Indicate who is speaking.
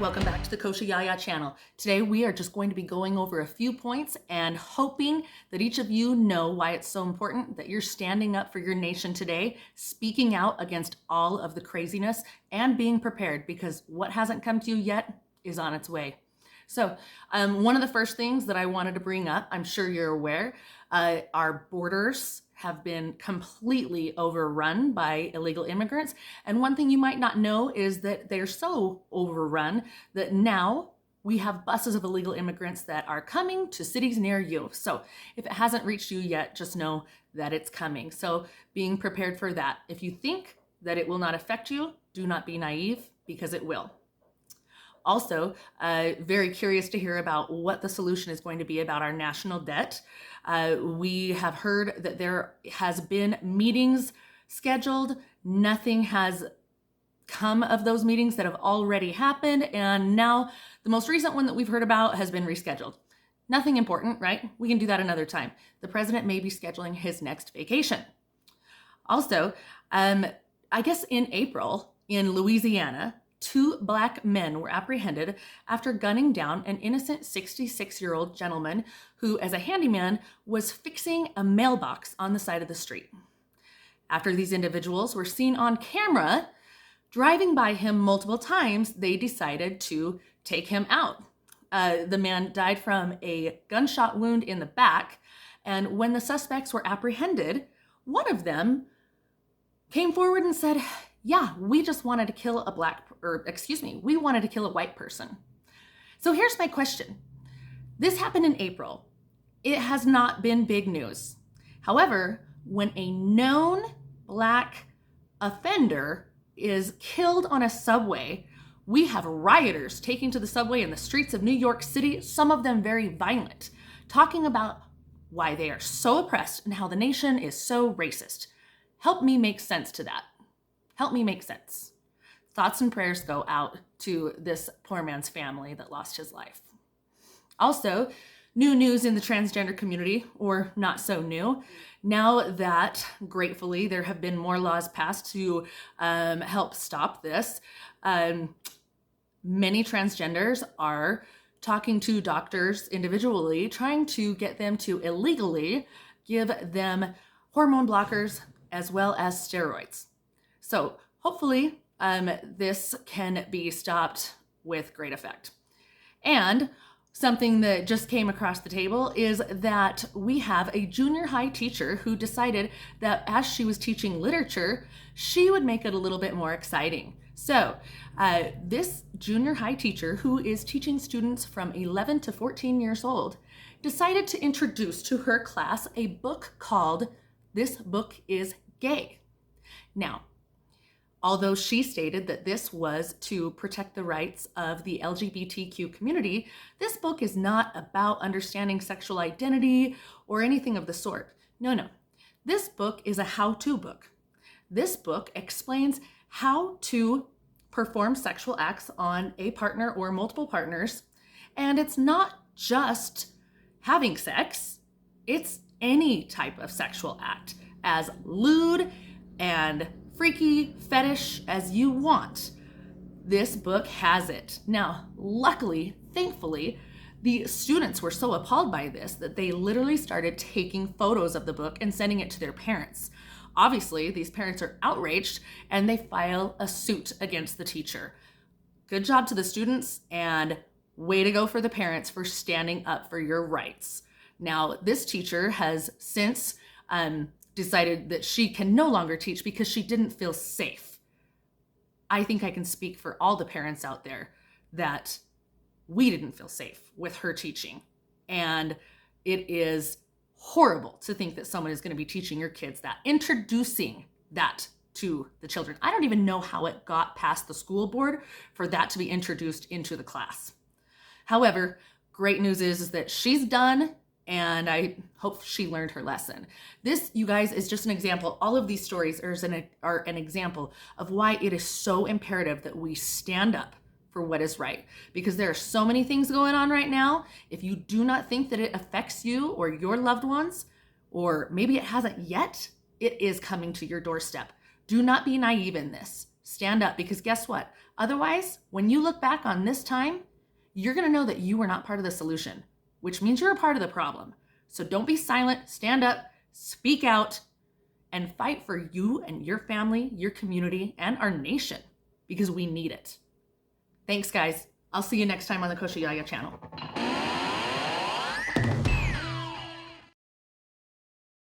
Speaker 1: welcome back to the Kosha Yaya channel. Today we are just going to be going over a few points and hoping that each of you know why it's so important that you're standing up for your nation today, speaking out against all of the craziness and being prepared, because what hasn't come to you yet is on its way. So one of the first things that I wanted to bring up, I'm sure you're aware, our borders have been completely overrun by illegal immigrants. And one thing you might not know is that they're so overrun that now we have buses of illegal immigrants that are coming to cities near you. So if it hasn't reached you yet, just know that it's coming. So being prepared for that. If you think that it will not affect you, do not be naive, because it will. Also, very curious to hear about what the solution is going to be about our national debt. We have heard that there has been meetings scheduled. Nothing has come of those meetings that have already happened. And now the most recent one that we've heard about has been rescheduled. Nothing important, right? We can do that another time. The president may be scheduling his next vacation. Also, I guess in April in Louisiana, 2 Black men were apprehended after gunning down an innocent 66-year-old gentleman who, as a handyman, was fixing a mailbox on the side of the street. After these individuals were seen on camera driving by him multiple times, they decided to take him out. The man died from a gunshot wound in the back, and when the suspects were apprehended, one of them came forward and said, yeah, we just wanted to kill we wanted to kill a white person. So here's my question. This happened in April. It has not been big news. However, when a known Black offender is killed on a subway, we have rioters taking to the subway in the streets of New York City, some of them very violent, talking about why they are so oppressed and how the nation is so racist. Help me make sense to that. Help me make sense. Thoughts and prayers go out to this poor man's family that lost his life. Also, new news in the transgender community, or not so new, now that gratefully there have been more laws passed to help stop this. Many transgenders are talking to doctors individually, trying to get them to illegally give them hormone blockers as well as steroids. So hopefully this can be stopped with great effect. And something that just came across the table is that we have a junior high teacher who decided that as she was teaching literature, she would make it a little bit more exciting. So this junior high teacher, who is teaching students from 11 to 14 years old, decided to introduce to her class a book called This Book is Gay. Now, although she stated that this was to protect the rights of the LGBTQ community, this book is not about understanding sexual identity or anything of the sort. No. This book is a how-to book. This book explains how to perform sexual acts on a partner or multiple partners. And it's not just having sex, it's any type of sexual act, as lewd and freaky fetish as you want. This book has it. Now, luckily, thankfully, the students were so appalled by this that they literally started taking photos of the book and sending it to their parents. Obviously, these parents are outraged and they file a suit against the teacher. Good job to the students, and way to go for the parents for standing up for your rights. Now, this teacher has since decided that she can no longer teach because she didn't feel safe. I think I can speak for all the parents out there that we didn't feel safe with her teaching. And it is horrible to think that someone is going to be teaching your kids that, introducing that to the children. I don't even know how it got past the school board for that to be introduced into the class. However, great news is that she's done, and I hope she learned her lesson. This, you guys, is just an example. All of these stories are an example of why it is so imperative that we stand up for what is right. Because there are so many things going on right now. If you do not think that it affects you or your loved ones, or maybe it hasn't yet, it is coming to your doorstep. Do not be naive in this. Stand up, because guess what? Otherwise, when you look back on this time, you're going to know that you were not part of the solution, which means you're a part of the problem. So don't be silent, stand up, speak out, and fight for you and your family, your community, and our nation, because we need it. Thanks, guys. I'll see you next time on the Kosha Yaya channel.